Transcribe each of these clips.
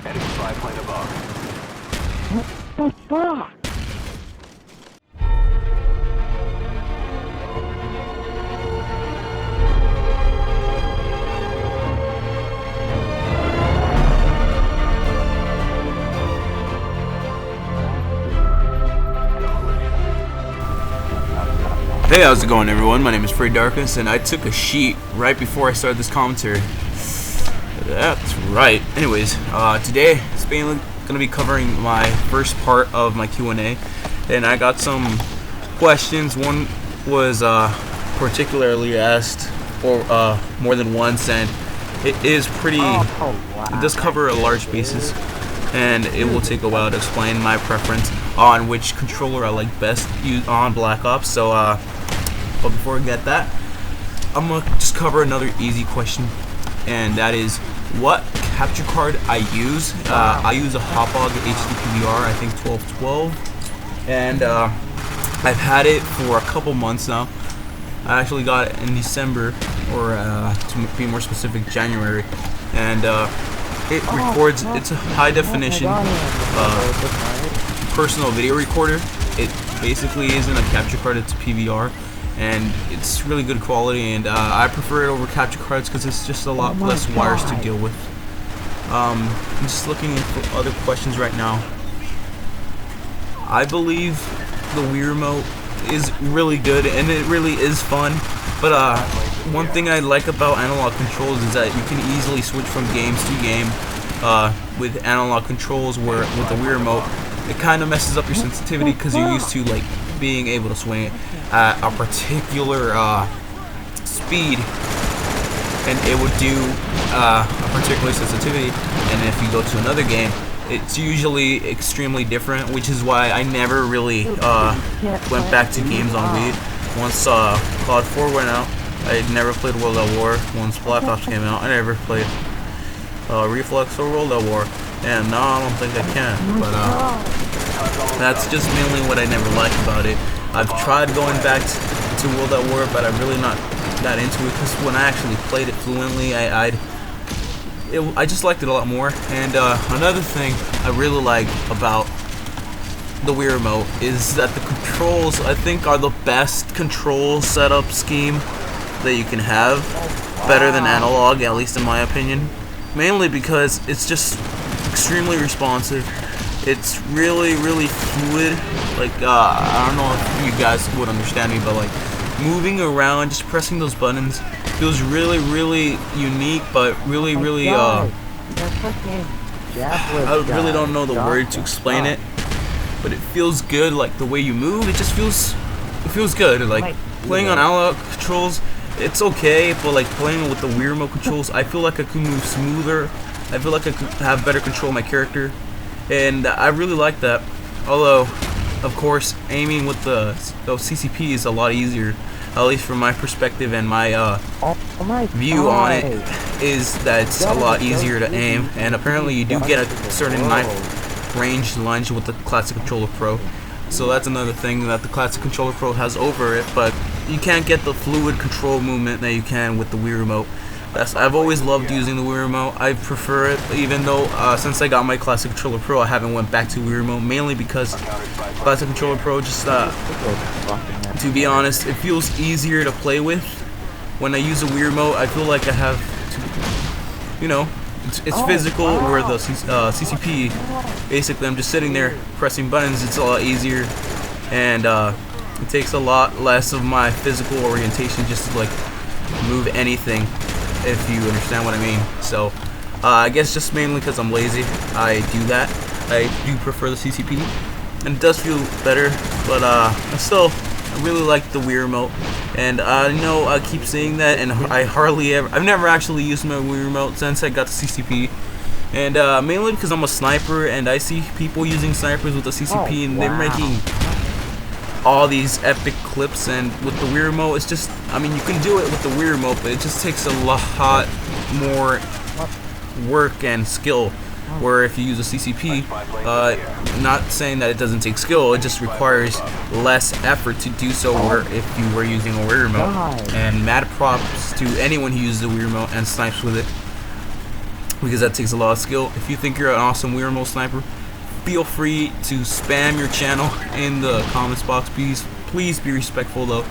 Enemy spy plane above. What the fuck? Hey, how's it going, everyone? My name is Free Darkness, and I took a sheet right before I started this commentary. That's right. Anyways, today it's mainly going to be covering my first part of my Q&A, and I got some questions. One was particularly asked for more than once, and it is pretty. It does cover a large basis, and it will take a while to explain my preference on which controller I like best used on Black Ops. So, but before we get that, I'm gonna just cover another easy question, and that is what capture card I use. I use a Hopog HD PVR, I think 1212, and I've had it for a couple months now. I actually got it in December, or to be more specific, January, and it records. It's a high definition personal video recorder. It basically isn't a capture card, it's a PVR, and it's really good quality, and I prefer it over capture cards because it's just a lot less wires to deal with. I'm just looking for other questions right now. I believe the Wii Remote is really good, and it really is fun, but one thing I like about analog controls is that you can easily switch from games to game with analog controls, where with the Wii Remote it kind of messes up your sensitivity because you're used to like being able to swing it at a particular speed, and it would do a particular sensitivity, and if you go to another game it's usually extremely different, which is why I never really went back to games on Wii. Once COD 4 went out, I never played World at War. Once Black Ops came out, I never played Reflex or World at War, and now I don't think I can, but that's just mainly what I never liked about it. I've tried going back to World at War, but I'm really not that into it, because when I actually played it fluently, I just liked it a lot more. And another thing I really like about the Wii Remote is that the controls, I think, are the best control setup scheme that you can have, better than analog, at least in my opinion. Mainly because it's just extremely responsive. It's really, really fluid. Like, I don't know if you guys would understand me, but like moving around, just pressing those buttons feels really, really unique, but really, really, I really don't know the word to explain it, but it feels good. Like the way you move, it just feels good. Like playing on analog controls, it's okay, but like playing with the Wii Remote controls, I feel like I could move smoother. I feel like I could have better control of my character, and I really like that. Although, of course, aiming with the CCP is a lot easier, at least from my perspective, and my view on it is that it's a lot easier to aim, and apparently you do get a certain knife range lunge with the Classic Controller Pro. So that's another thing that the Classic Controller Pro has over it, but you can't get the fluid control movement that you can with the Wii Remote. I've always loved using the Wii Remote. I prefer it, even though since I got my Classic Controller Pro, I haven't went back to Wii Remote, mainly because Classic Controller Pro just, to be honest, it feels easier to play with. When I use a Wii Remote, I feel like I have to, you know, it's physical, where the CCP, basically I'm just sitting there pressing buttons. It's a lot easier, and it takes a lot less of my physical orientation just to like move anything, if you understand what I mean. So I guess just mainly because I'm lazy, I do that. I do prefer the CCP, and it does feel better, but I really like the Wii Remote. And I know I keep saying that, and I've never actually used my Wii Remote since I got the CCP, and mainly because I'm a sniper, and I see people using snipers with the CCP, and they're making all these epic clips. And with the Wii Remote, it's just, I mean, you can do it with the Wii Remote, but it just takes a lot more work and skill. Where if you use a CCP, not saying that it doesn't take skill, it just requires less effort to do so, where if you were using a Wii Remote. And mad props to anyone who uses the Wii Remote and snipes with it. because that takes a lot of skill. If you think you're an awesome Wii Remote Sniper, feel free to spam your channel in the comments box. Please be respectful though,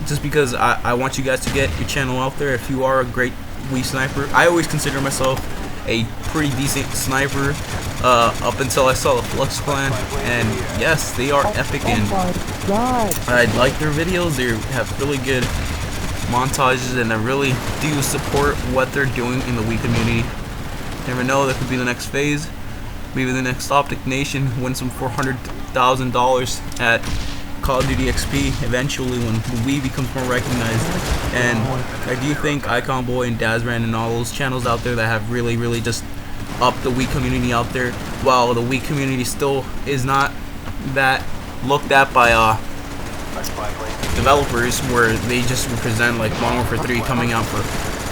just because I want you guys to get your channel out there. If you are a great Wii sniper, I always consider myself a pretty decent sniper up until I saw the Flux Clan, and yes, they are epic, and I like their videos. They have really good montages, and I really do support what they're doing in the Wii community. Never know, that could be the next phase. Maybe the next Optic Nation win some $400,000 at Call of Duty XP eventually when the Wii becomes more recognized. And I do think Icon Boy and Dazran and all those channels out there that have really just upped the Wii community out there, while the Wii community still is not that looked at by developers, where they just represent like Modern Warfare 3 coming out for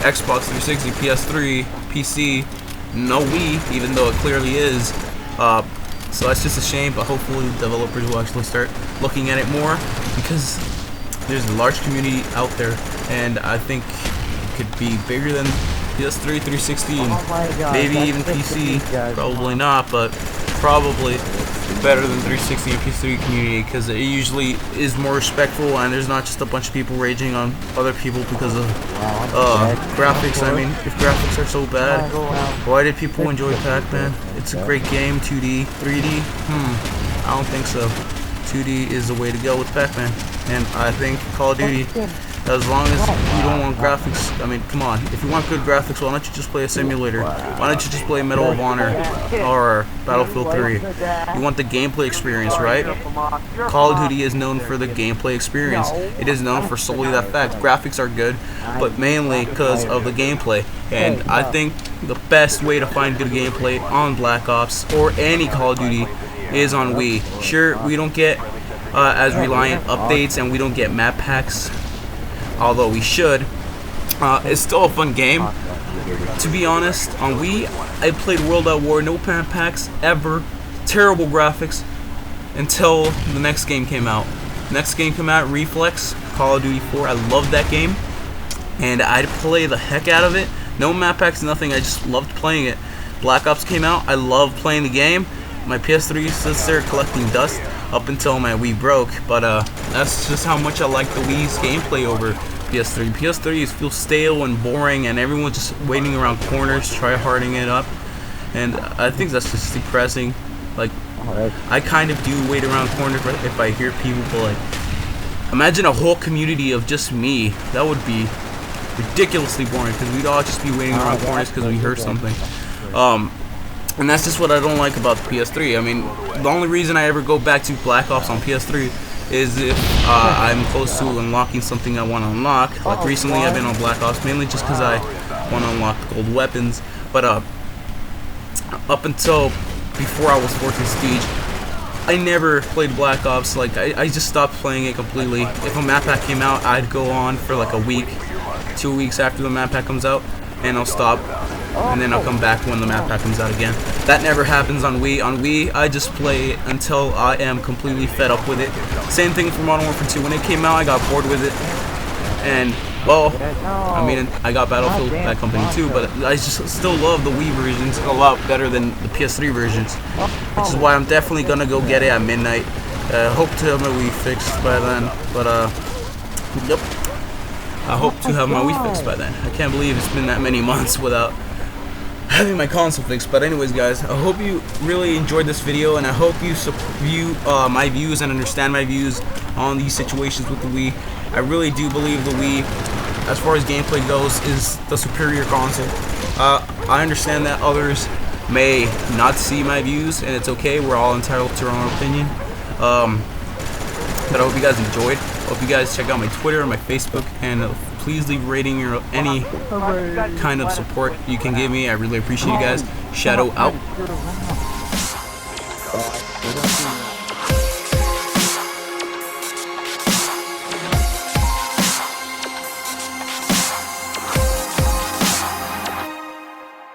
Xbox 360, PS3, PC, no Wii, even though it clearly is. So that's just a shame, but hopefully the developers will actually start looking at it more, because there's a large community out there, and I think it could be bigger than PS3, 360, and maybe even PC. Probably not, but probably better than 360 and PS3 community, because it usually is more respectful, and there's not just a bunch of people raging on other people because of graphics. I mean, if graphics are so bad, why did people enjoy Pac-Man? It's a great game. 2D, 3D? I don't think so. 2D is the way to go with Pac-Man, and I think Call of Duty, as long as you don't want graphics, I mean, come on, if you want good graphics, why don't you just play a simulator? Why don't you just play Medal of Honor or Battlefield 3? You want the gameplay experience, right? Call of Duty is known for the gameplay experience. It is known for solely that fact. Graphics are good, but mainly because of the gameplay. And I think the best way to find good gameplay on Black Ops or any Call of Duty is on Wii. Sure, we don't get as reliant updates, and we don't get map packs, although we should. It's still a fun game. To be honest, on Wii, I played World at War, no map packs ever, terrible graphics, until the next game came out. Next game came out, Reflex, Call of Duty 4. I loved that game, and I'd play the heck out of it. No map packs, nothing, I just loved playing it. Black Ops came out, I loved playing the game. My PS3 sits there collecting dust up until my Wii broke, but that's just how much I like the Wii's gameplay over PS3. PS3 feels stale and boring, and everyone's just waiting around corners, try-harding it up, and I think that's just depressing. Like, I kind of do wait around corners if I hear people, but like, imagine a whole community of just me. That would be ridiculously boring, because we'd all just be waiting around corners because we heard something. And that's just what I don't like about the PS3. I mean, the only reason I ever go back to Black Ops on PS3 is if I'm close to unlocking something I want to unlock. Like recently I've been on Black Ops mainly just because I want to unlock gold weapons. But up until before I was 14th Siege, I never played Black Ops. Like, I just stopped playing it completely. If a map pack came out, I'd go on for like a week, 2 weeks after the map pack comes out, and I'll stop, and then I'll come back when the map pack comes out again. That never happens on Wii. On Wii, I just play until I am completely fed up with it. Same thing for Modern Warfare 2. When it came out, I got bored with it, and well, I mean, I got Battlefield Bad Company too, but I just still love the Wii versions a lot better than the PS3 versions, which is why I'm definitely gonna go get it at midnight. Hope to have my Wii fixed by then, but yep, I hope to have my Wii fixed by then. I can't believe it's been that many months without having my console fixed. But anyways, guys, I hope you really enjoyed this video, and I hope you view my views and understand my views on these situations with the Wii. I really do believe the Wii, as far as gameplay goes, is the superior console. I understand that others may not see my views, and it's okay. We're all entitled to our own opinion. But I hope you guys enjoyed. I hope you guys check out my Twitter and my Facebook, and please leave a rating or any kind of support you can give me. I really appreciate you guys. Shadow out.